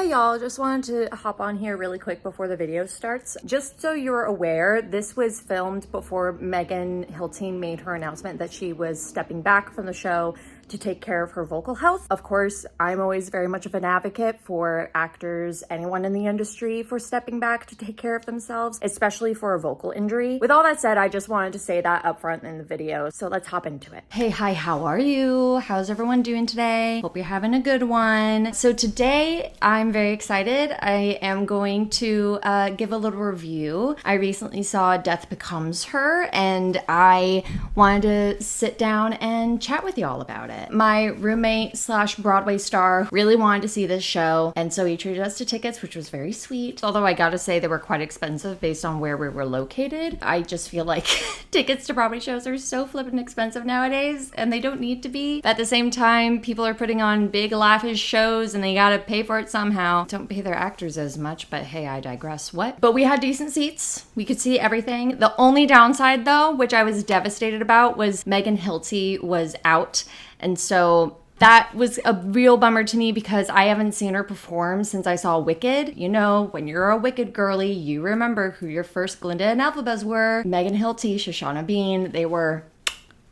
Hey y'all, just wanted to hop on here really quick before the video starts. Just so you're aware, this was filmed before Megan Hilty made her announcement that she was stepping back from the show to take care of her vocal health. Of course, I'm always very much of an advocate for actors, anyone in the industry, for stepping back to take care of themselves, especially for a vocal injury. With all that said, I just wanted to say that up front in the video, so let's hop into it. Hey, hi, how are you? How's everyone doing today? Hope you're having a good one. So today, I'm very excited. I am going to give a little review. I recently saw Death Becomes Her, and I wanted to sit down and chat with y'all about it. My roommate slash Broadway star really wanted to see this show, and so he treated us to tickets, which was very sweet. Although I gotta say they were quite expensive based on where we were located. I just feel like tickets to Broadway shows are so flippin' expensive nowadays, and they don't need to be. At the same time, people are putting on big lavish shows and they gotta pay for it somehow. Don't pay their actors as much, but hey, I digress. What? But we had decent seats. We could see everything. The only downside though, which I was devastated about, was Megan Hilty was out. And so that was a real bummer to me because I haven't seen her perform since I saw Wicked. You know, when you're a Wicked girly, you remember who your first Glinda and Elphabas were. Megan Hilty, Shoshana Bean, they were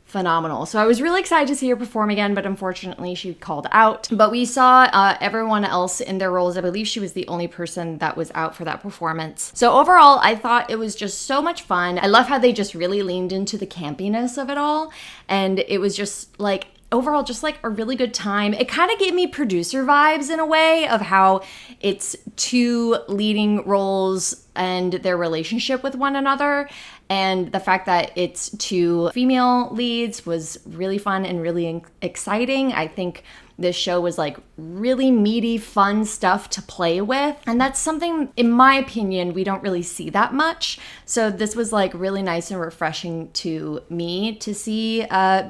phenomenal. So I was really excited to see her perform again, but unfortunately she called out. But we saw everyone else in their roles. I believe she was the only person that was out for that performance. So overall, I thought it was just so much fun. I love how they just really leaned into the campiness of it all. And it was just like, overall, just like a really good time. It kind of gave me producer vibes in a way of how it's two leading roles and their relationship with one another. And the fact that it's two female leads was really fun and really exciting. I think this show was like really meaty, fun stuff to play with. And that's something, in my opinion, we don't really see that much. So this was like really nice and refreshing to me to see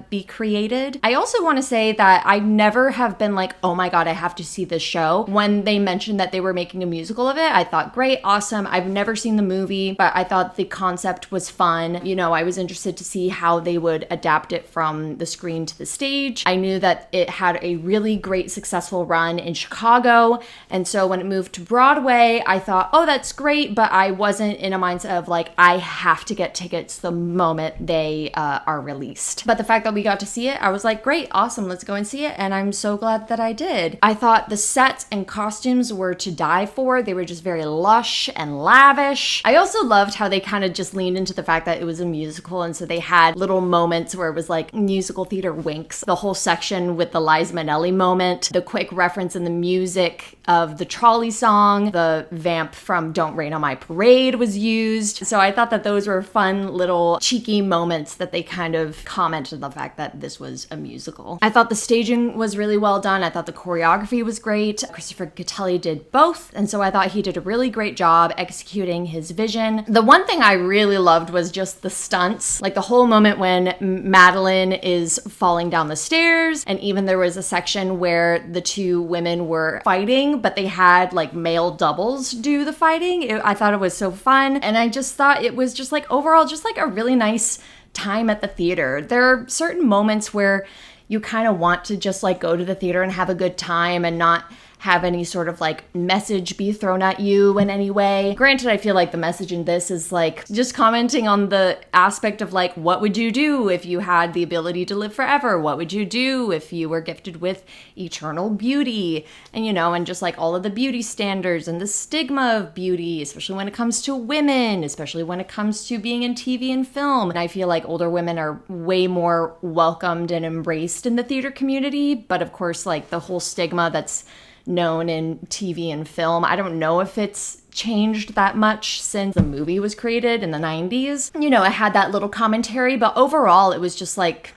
be created. I also want to say that I never have been like, oh my God, I have to see this show. When they mentioned that they were making a musical of it, I thought, great, awesome. I've never seen the movie, but I thought the concept was fun. You know, I was interested to see how they would adapt it from the screen to the stage. I knew that it had a really great successful run in Chicago, and so when it moved to Broadway, I thought, oh, that's great, but I wasn't in a mindset of like, I have to get tickets the moment they are released. But the fact that we got to see it, I was like, great, awesome, let's go and see it, and I'm so glad that I did. I thought the sets and costumes were to die for. They were just very lush and lavish. I also loved how they kind of just leaned into the fact that it was a musical, and so they had little moments where it was like musical theater winks. The whole section with the Liza Minnelli moment, the quick reference in the music of the trolley song, the vamp from Don't Rain on My Parade was used. So I thought that those were fun little cheeky moments that they kind of commented on the fact that this was a musical. I thought the staging was really well done. I thought the choreography was great. Christopher Gattelli did both, and so I thought he did a really great job executing his vision. The one thing I really loved was just the stunts, like the whole moment when Madeline is falling down the stairs, and even there was a section where the two women were fighting, but they had like male doubles do the fighting. I thought it was so fun, and I just thought it was just like overall just like a really nice time at the theater. There are certain moments where you kind of want to just like go to the theater and have a good time and not have any sort of like message be thrown at you in any way. Granted, I feel like the message in this is like just commenting on the aspect of like, what would you do if you had the ability to live forever? What would you do if you were gifted with eternal beauty? And you know, and just like all of the beauty standards and the stigma of beauty, especially when it comes to women, especially when it comes to being in TV and film. And I feel like older women are way more welcomed and embraced in the theater community. But of course, like the whole stigma that's known in TV and film, I don't know if it's changed that much since the movie was created in the 90s. You know, it had that little commentary, but overall it was just like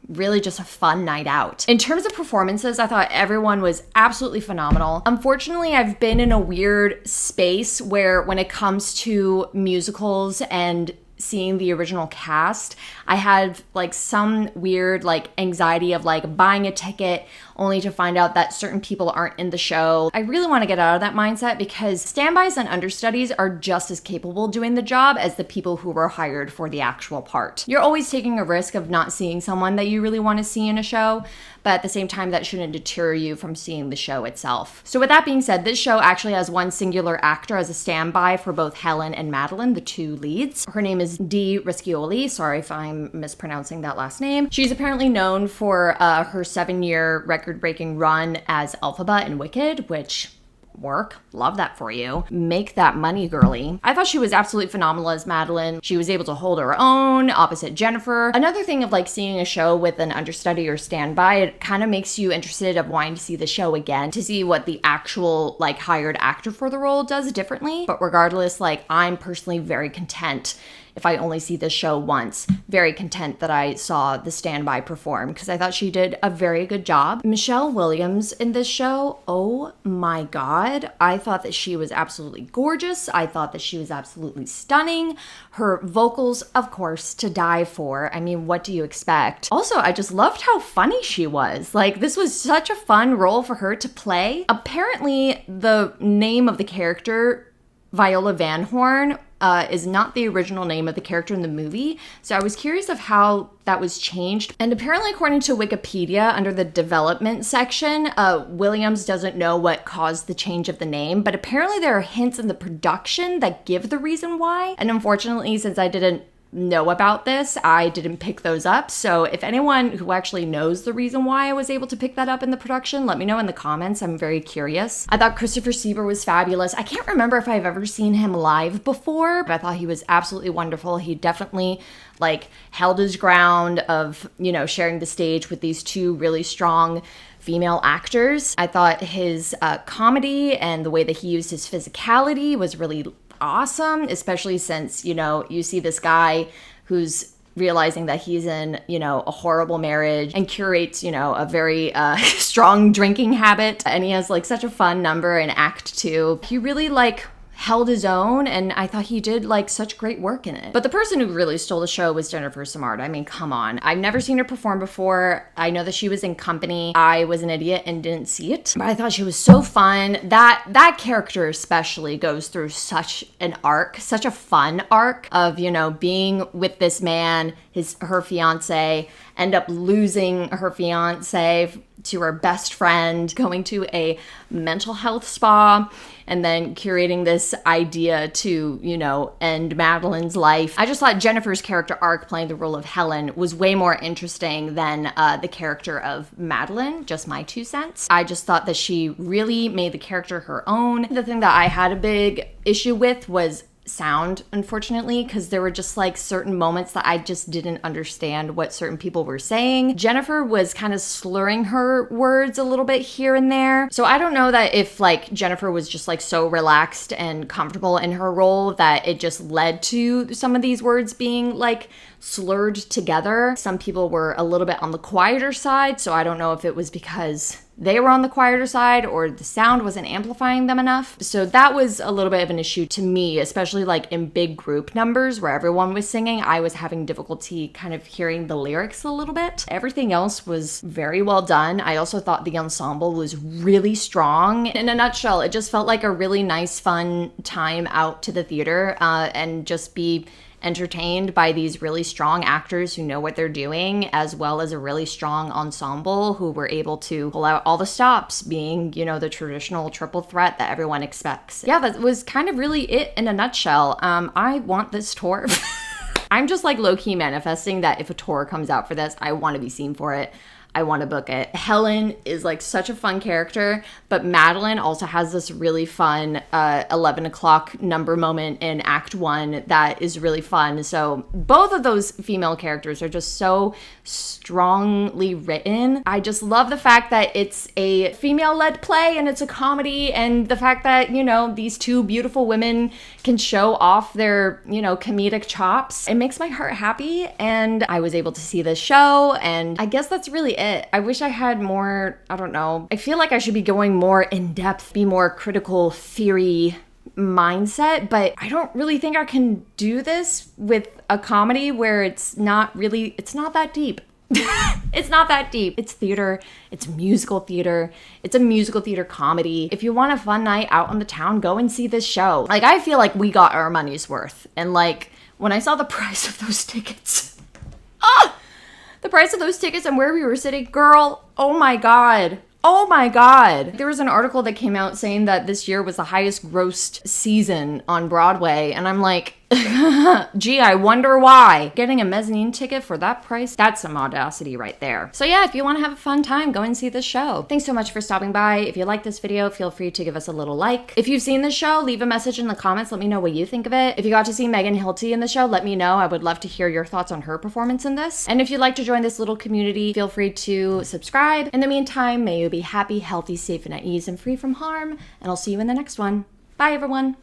really just a fun night out. In terms of performances, I thought everyone was absolutely phenomenal. Unfortunately, I've been in a weird space where when it comes to musicals and seeing the original cast, I had like some weird like anxiety of like buying a ticket only to find out that certain people aren't in the show. I really want to get out of that mindset because standbys and understudies are just as capable doing the job as the people who were hired for the actual part. You're always taking a risk of not seeing someone that you really want to see in a show, but at the same time, that shouldn't deter you from seeing the show itself. So with that being said, this show actually has one singular actor as a standby for both Helen and Madeline, the two leads. Her name is Dee Riscioli. Sorry if I'm mispronouncing that last name. She's apparently known for her 7-year record-breaking run as Elphaba in Wicked, which work. Love that for you. Make that money, girly. I thought she was absolutely phenomenal as Madeline. She was able to hold her own opposite Jennifer. Another thing of like seeing a show with an understudy or standby, it kind of makes you interested of wanting to see the show again to see what the actual like hired actor for the role does differently. But regardless, like I'm personally very content if I only see this show once. Very content that I saw the standby perform because I thought she did a very good job. Michelle Williams in this show, oh my God. I thought that she was absolutely gorgeous. I thought that she was absolutely stunning. Her vocals, of course, to die for. I mean, what do you expect? Also, I just loved how funny she was. Like, this was such a fun role for her to play. Apparently, the name of the character, Viola Van Horn, is not the original name of the character in the movie. So I was curious of how that was changed. And apparently, according to Wikipedia, under the development section, Williams doesn't know what caused the change of the name, but apparently there are hints in the production that give the reason why. And unfortunately, since I didn't know about this, I didn't pick those up. So if anyone who actually knows the reason why I was able to pick that up in the production, let me know in the comments. I'm very curious. I thought Christopher Sieber was fabulous. I can't remember if I've ever seen him live before, but I thought he was absolutely wonderful. He definitely like held his ground of, you know, sharing the stage with these two really strong female actors. I thought his comedy and the way that he used his physicality was really awesome, especially since, you know, you see this guy who's realizing that he's in, you know, a horrible marriage and curates, you know, a very strong drinking habit. And he has like such a fun number in Act 2. He really like held his own, and I thought he did like such great work in it. But the person who really stole the show was Jennifer Samard. I mean, come on. I've never seen her perform before. I know that she was in Company. I was an idiot and didn't see it, but I thought she was so fun. That character especially goes through such an arc, such a fun arc of, you know, being with this man, her fiance, end up losing her fiance to her best friend, going to a mental health spa, and then curating this idea to, you know, end Madeline's life. I just thought Jennifer's character arc playing the role of Helen was way more interesting than the character of Madeline, just my 2 cents. I just thought that she really made the character her own. The thing that I had a big issue with was sound, unfortunately, because there were just like certain moments that I just didn't understand what certain people were saying. Jennifer was kind of slurring her words a little bit here and there. So I don't know that if like Jennifer was just like so relaxed and comfortable in her role that it just led to some of these words being like slurred together. Some people were a little bit on the quieter side, so I don't know if it was because they were on the quieter side or the sound wasn't amplifying them enough. So that was a little bit of an issue to me, especially like in big group numbers where everyone was singing. I was having difficulty kind of hearing the lyrics a little bit. Everything else was very well done. I also thought the ensemble was really strong. In a nutshell, it just felt like a really nice, fun time out to the theater and just be entertained by these really strong actors who know what they're doing, as well as a really strong ensemble who were able to pull out all the stops, being, you know, the traditional triple threat that everyone expects. Yeah, that was kind of really it in a nutshell. I want this tour. I'm just like low-key manifesting that if a tour comes out for this, I want to be seen for it. I want to book it. Helen is like such a fun character, but Madeline also has this really fun 11 o'clock number moment in Act 1 that is really fun. So both of those female characters are just so strongly written. I just love the fact that it's a female-led play and it's a comedy, and the fact that, you know, these two beautiful women can show off their, you know, comedic chops. It makes my heart happy, and I was able to see this show, and I guess that's really it. I wish I had more, I don't know. I feel like I should be going more in depth, be more critical theory mindset, but I don't really think I can do this with a comedy where it's not that deep. It's not that deep. It's theater. It's musical theater. It's a musical theater comedy. If you want a fun night out on the town, go and see this show. Like, I feel like we got our money's worth. And like, when I saw the price of those tickets, the price of those tickets and where we were sitting, girl, oh my God. Oh my God. There was an article that came out saying that this year was the highest grossed season on Broadway. And I'm like, gee, I wonder why. Getting a mezzanine ticket for that price, that's some audacity right there. So yeah, if you want to have a fun time, go and see this show. Thanks so much for stopping by. If you like this video, feel free to give us a little like. If you've seen this show, leave a message in the comments. Let me know what you think of it. If you got to see Megan Hilty in the show, let me know. I would love to hear your thoughts on her performance in this. And if you'd like to join this little community, feel free to subscribe. In the meantime, may you be happy, healthy, safe, and at ease, and free from harm. And I'll see you in the next one. Bye, everyone.